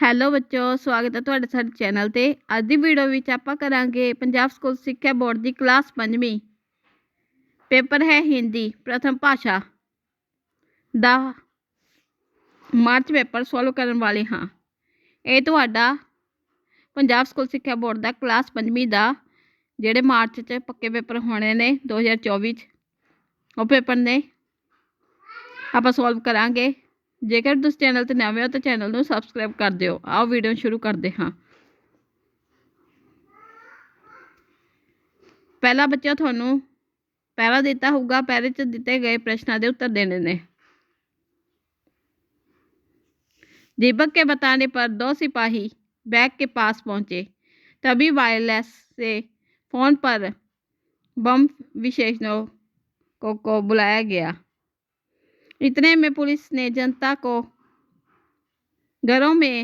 Hello ਬੱਚੋ, ਸਵਾਗਤ ਹੈ ਤੁਹਾਡਾ ਸਾਡੇ ਚੈਨਲ ਤੇ। ਅੱਜ ਦੀ ਵੀਡੀਓ ਵਿੱਚ ਆਪਾਂ ਕਰਾਂਗੇ ਪੰਜਾਬ ਸਕੂਲ ਸਿੱਖਿਆ ਬੋਰਡ ਦੀ ਕਲਾਸ 5ਵੀਂ ਪੇਪਰ ਹੈ ਹਿੰਦੀ ਪ੍ਰਥਮ ਭਾਸ਼ਾ ਦਾ ਮਾਰਚ ਪੇਪਰ ਸੋਲਵ ਕਰਨ ਵਾਲੇ ਹਾਂ। ਇਹ ਤੁਹਾਡਾ ਪੰਜਾਬ ਸਕੂਲ ਸਿੱਖਿਆ ਬੋਰਡ ਦਾ ਕਲਾਸ 5ਵੀਂ ਦਾ ਜਿਹੜੇ ਮਾਰਚ 'ਚ ਪੱਕੇ ਪੇਪਰ ਹੋਣੇ ਨੇ 2024 'ਚ ਉਹ ਪੇਪਰ ਨੇ ਆਪਾਂ ਸੋਲਵ ਕਰਾਂਗੇ। ਜੇਕਰ ਤੁਸੀਂ ਚੈਨਲ ਤੇ ਨਵੇਂ ਹੋ ਤਾਂ ਚੈਨਲ ਨੂੰ ਸਬਸਕ੍ਰਾਈਬ ਕਰ ਦਿਓ। ਆਓ ਵੀਡੀਓ ਸ਼ੁਰੂ ਕਰਦੇ ਹਾਂ। ਪਹਿਲਾ ਬੱਚਾ ਤੁਹਾਨੂੰ पैरा दिता होगा, पैरे च दिते गए प्रश्नों के उत्तर देने ने। दीपक के बताने पर दो सिपाही बैग के पास पहुंचे। तभी वायरलेस से फोन पर बम विशेषज्ञों को बुलाया गया। इतने में पुलिस ने जनता को घरों में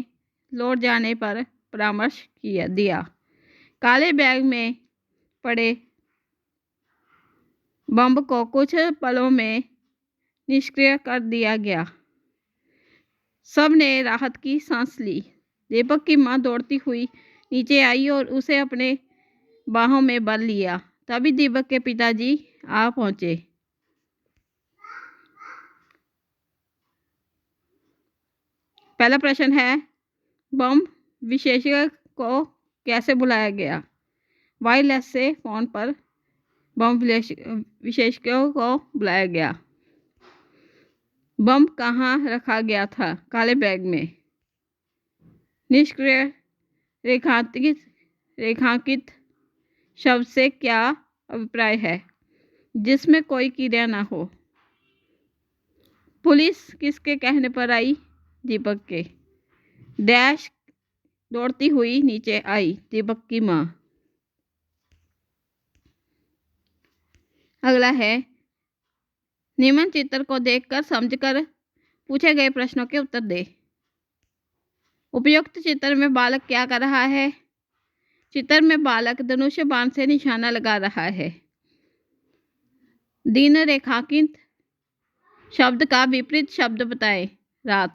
लौट जाने पर परामर्श दिया। काले बैग में पड़े बम को कुछ पलों में निष्क्रिय कर दिया गया। सब ने राहत की सांस ली। दीपक की मां दौड़ती हुई नीचे आई और उसे अपने बाहों में भर लिया। तभी दीपक के पिताजी आ पहुंचे। पहला प्रश्न है, बम विशेषज्ञ को कैसे बुलाया गया? वायरलेस से फोन पर बम विशेषज्ञों को बुलाया गया। बम कहाँ रखा गया था? काले बैग में। निष्क्रिय रेखांकित शब्द से क्या अभिप्राय है? जिसमें कोई क्रिया ना हो। पुलिस किसके कहने पर आई? दीपक के। डैश दौड़ती हुई नीचे आई। दीपक की माँ। अगला है, निम्न चित्र को देखकर समझकर पूछे गए प्रश्नों के उत्तर दे। उपयुक्त चित्र में बालक क्या कर रहा है? चित्र में बालक धनुष बाण से निशाना लगा रहा है। दिन रेखांकित शब्द का विपरीत शब्द बताएं। रात।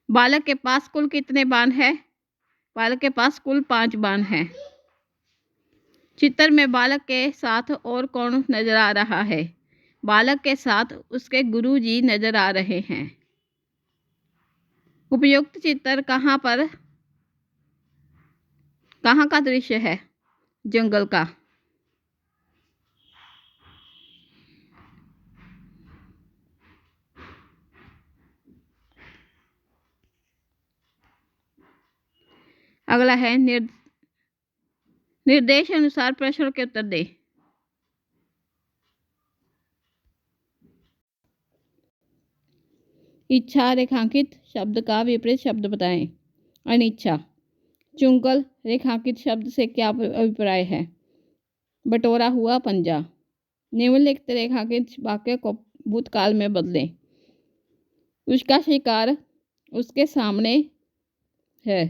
बालक के पास कुल कितने बाण है? बालक के पास कुल 5 बाण हैं। चित्र में बालक के साथ और कौन नजर आ रहा है? बालक के साथ उसके गुरुजी नजर आ रहे हैं। उपयुक्त चित्र कहाँ का दृश्य है? जंगल का। अगला है, निर्देश अनुसार प्रश्नों के उत्तर दे। इच्छा रेखांकित शब्द का विपरीत शब्द बताएं। अनिच्छा। चुंगल रेखांकित शब्द से क्या अभिप्राय है? बटोरा हुआ पंजा। निम्नलिखित रेखांकित वाक्य को भूतकाल में बदलें। उसका शिकार उसके सामने है।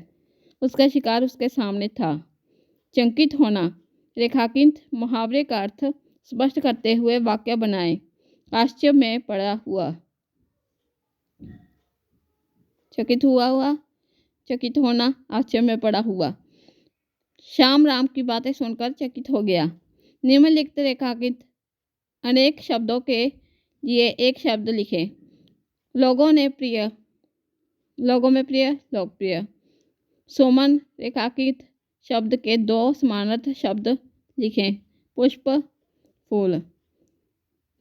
उसका शिकार उसके सामने था। चंकित होना रेखांकित मुहावरे का अर्थ स्पष्ट करते हुए वाक्य बनाएं। आश्चर्य में पड़ा हुआ। चकित हुआ, चकित होना, आश्चर्य में पड़ा हुआ। श्याम राम की बातें सुनकर चकित हो गया। निम्नलिखित रेखांकित अनेक शब्दों के लिए एक शब्द लिखें। लोगों में प्रिय, लोकप्रिय। सुमन रेखांकित शब्द के 2 समानार्थक शब्द लिखें। पुष्प, फूल।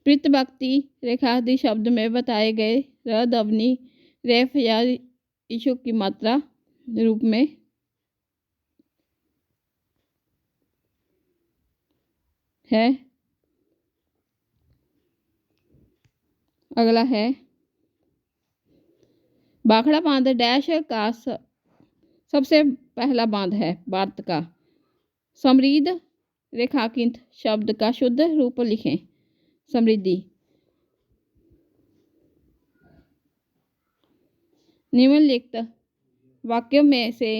प्रतिव्यक्ति रेखांकित शब्द में बताए गए रद, अवनी, रेफ या इशु की मात्रा रूप में है। अगला है, भाखड़ा बांध डैश का सबसे पहला बांध है भारत का। समृद्ध रेखांकित शब्द का शुद्ध रूप लिखें। समृद्धि। निम्नलिखित वाक्यों में से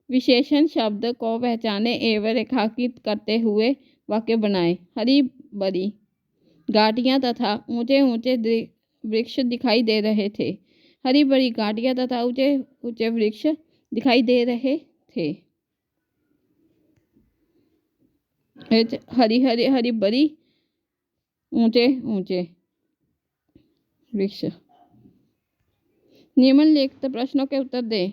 विशेषण शब्द को पहचाने एवं रेखांकित करते हुए वाक्य बनाएं। हरी भरी घाटियां तथा ऊंचे ऊंचे वृक्ष दिखाई दे रहे थे। हरी भरी घाटियां तथा ऊंचे ऊंचे वृक्ष दिखाई दे रहे थे। हरी हरी हरी भरी ऊंचे ऊंचे वृक्ष। निम्नलिखित प्रश्नों के उत्तर दें।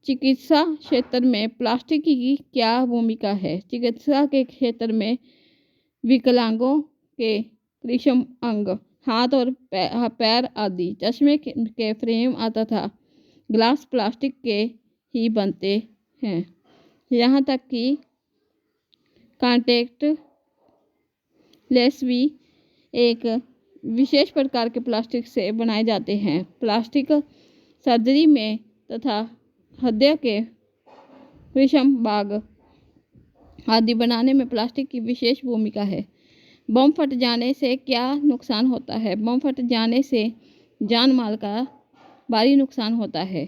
चिकित्सा क्षेत्र में प्लास्टिक की क्या भूमिका है? चिकित्सा के क्षेत्र में विकलांगों के कृत्रिम अंग, हाथ और पैर आदि, चश्मे के फ्रेम तथा ग्लास प्लास्टिक के ही बनते हैं। यहाँ तक कि कॉन्टैक्ट लेंस भी एक विशेष प्रकार के प्लास्टिक से बनाए जाते हैं। प्लास्टिक सर्जरी में तथा हृदय के विषम भाग आदि बनाने में प्लास्टिक की विशेष भूमिका है। बम फट जाने से क्या नुकसान होता है? बम फट जाने से जान माल का भारी नुकसान होता है।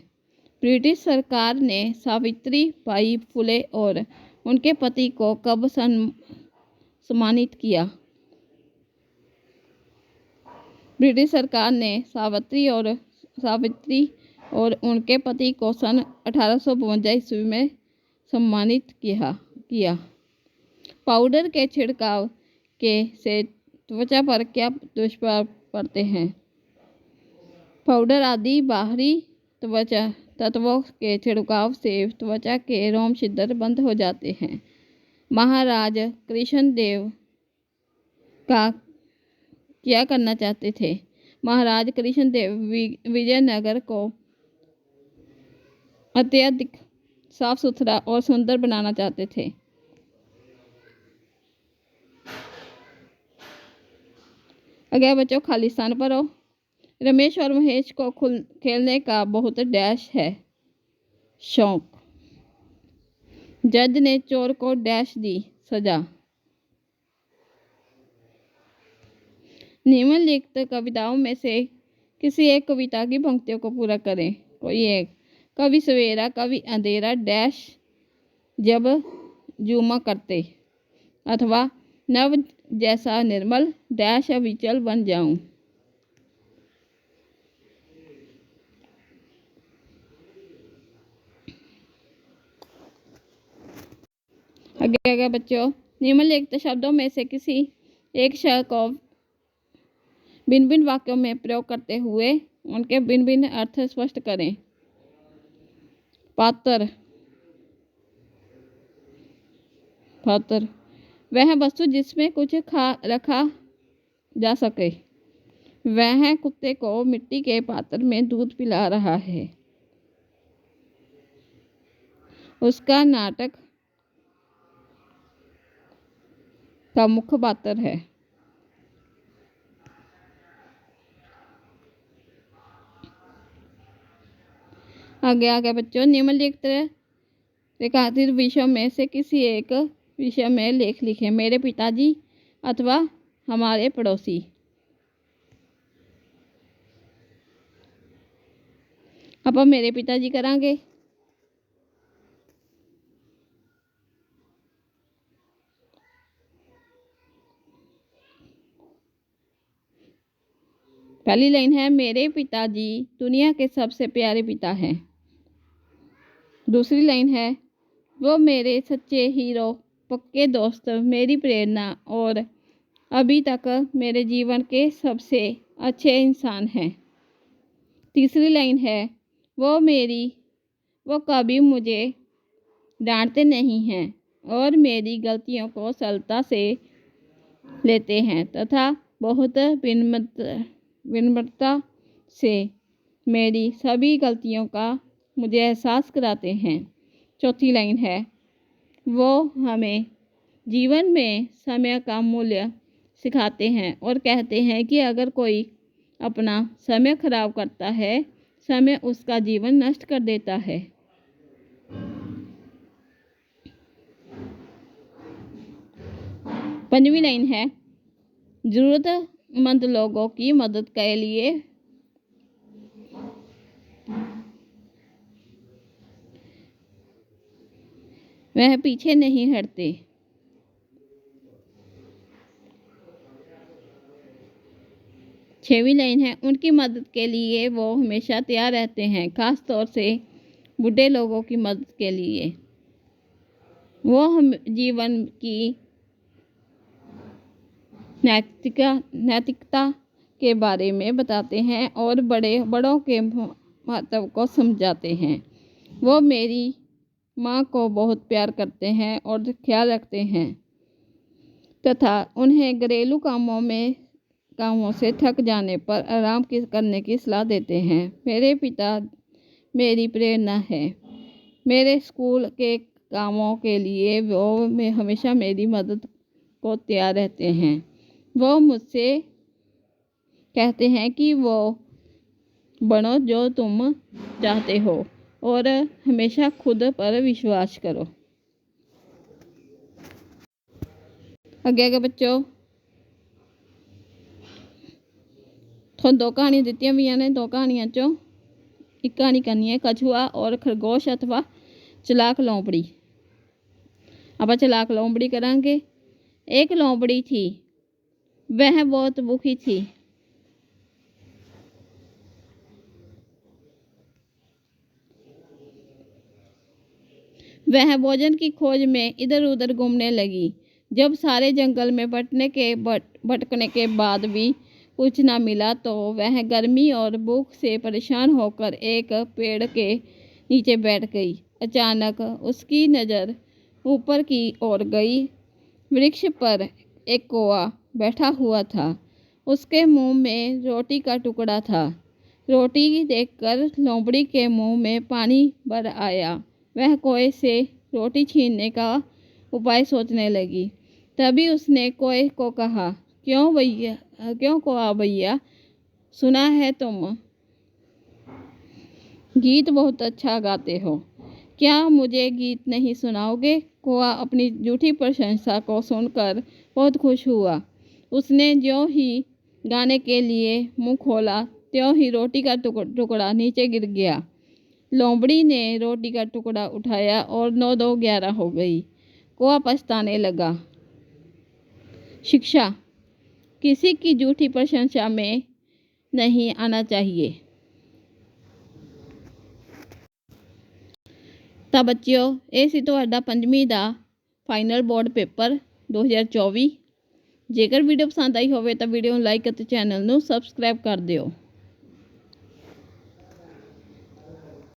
ब्रिटिश सरकार ने सावित्री बाई फुले और उनके पति को कब सम्मानित किया? ब्रिटिश सरकार ने सावित्री और उनके पति को सन 1852 ईस्वी में सम्मानित किया। पाउडर के छिड़काव से त्वचा पर क्या दुष्प्रभाव पड़ते हैं? पाउडर आदि बाहरी त्वचा तत्वों के छिड़काव से त्वचा के रोम छिद्र बंद हो जाते हैं। महाराज कृष्णदेव का क्या करना चाहते थे? महाराज कृष्णदेव विजयनगर को अत्यधिक साफ सुथरा और सुंदर बनाना चाहते थे। अगर बच्चों खाली स्थान पर हो। रमेश और महेश को खेलने का बहुत डैश है शौक। जज ने चोर को डैश दी सजा। निम्नलिखित कविताओं में से किसी एक कविता की पंक्तियों को पूरा करें। कोई एक। कभी सवेरा कभी अंधेरा डैश जब जुमा करते, अथवा नव जैसा निर्मल डैश अविचल बन जाऊं। आगे बच्चों, निम्नलिखित शब्दों में से किसी एक शब्द को भिन्न भिन्न वाक्यों में प्रयोग करते हुए उनके भिन्न भिन्न अर्थ स्पष्ट करें। पात्र। पात्र वह वस्तु जिसमें कुछ रखा जा सके। वह कुत्ते को मिट्टी के पात्र में दूध पिला रहा है। उसका नाटक का मुख्य पात्र है। आगे बच्चों, निम्नलिखित रेखांकित विषयों में से किसी एक विषय में लेख लिखें। मेरे पिताजी अथवा हमारे पड़ोसी। अब मेरे पिताजी करांगे। पहली लाइन है, मेरे पिताजी दुनिया के सबसे प्यारे पिता हैं। दूसरी लाइन है, वो मेरे सच्चे हीरो, पक्के दोस्त, मेरी प्रेरणा और अभी तक मेरे जीवन के सबसे अच्छे इंसान हैं। तीसरी लाइन है, वो कभी मुझे डांटते नहीं हैं और मेरी गलतियों को सरलता से लेते हैं तथा बहुत विनम्रता से मेरी सभी गलतियों का मुझे एहसास कराते हैं। चौथी लाइन है, वो हमें जीवन में समय का मूल्य सिखाते हैं और कहते हैं कि अगर कोई अपना समय खराब करता है, समय उसका जीवन नष्ट कर देता है। पंजवीं लाइन है, जरूरतमंद लोगों की मदद के लिए वह पीछे नहीं हटते। 6वीं लाइन है, उनकी मदद के लिए वो हमेशा तैयार रहते हैं, खास तौर से बूढ़े लोगों की मदद के लिए। वो हम जीवन की नैतिकता के बारे में बताते हैं और बड़ों के महत्व को समझाते हैं। वो मेरी माँ को बहुत प्यार करते हैं और ख्याल रखते हैं तथा उन्हें घरेलू कामों से थक जाने पर आराम करने की सलाह देते हैं। मेरे पिता मेरी प्रेरणा है। मेरे स्कूल के कामों के लिए वो हमेशा मेरी मदद को तैयार रहते हैं। वो मुझसे कहते हैं कि वो बनो जो तुम चाहते हो और हमेशा खुद पर विश्वास करो। आगे बच्चों तो 2 कहानियां दित्तियां हुई ने। 2 कहानियां चों एक कहानी करनी है कछुआ और खरगोश अथवा चलाक लोमड़ी। आप चलाक लोमड़ी करांगे। एक लोमड़ी थी, वह बहुत भूखी थी। वह भोजन की खोज में इधर उधर घूमने लगी। जब सारे जंगल में भटकने के बाद भी कुछ न मिला तो वह गर्मी और भूख से परेशान होकर एक पेड़ के नीचे बैठ गई। अचानक उसकी नज़र ऊपर की ओर गई। वृक्ष पर एक कौवा बैठा हुआ था। उसके मुंह में रोटी का टुकड़ा था। रोटी देखकर लोमड़ी के मुंह में पानी भर आया। वह कौवे से रोटी छीनने का उपाय सोचने लगी। तभी उसने कौवे को कहा, क्यों कौवा भैया, सुना है तुम गीत बहुत अच्छा गाते हो, क्या मुझे गीत नहीं सुनाओगे? कौवा अपनी झूठी प्रशंसा को सुनकर बहुत खुश हुआ। उसने ज्यों ही गाने के लिए मुंह खोला त्यों ही रोटी का टुकड़ा नीचे गिर गया। लोमड़ी ने रोटी का टुकड़ा उठाया और 9-2 11 हो गई। कौवा पछताने लगा। शिक्षा: किसी की झूठी प्रशंसा में नहीं आना चाहिए। ਤਾਂ ਬੱਚਿਓ ਇਹ ਸੀ ਤੁਹਾਡਾ 5ਵੀਂ ਦਾ ਫਾਈਨਲ ਬੋਰਡ ਪੇਪਰ 2024। ਜੇਕਰ ਵੀਡੀਓ ਪਸੰਦ ਆਈ ਹੋਵੇ ਤਾਂ ਵੀਡੀਓ ਨੂੰ ਲਾਈਕ ਅਤੇ ਚੈਨਲ ਨੂੰ ਸਬਸਕ੍ਰਾਈਬ ਕਰ ਦਿਓ।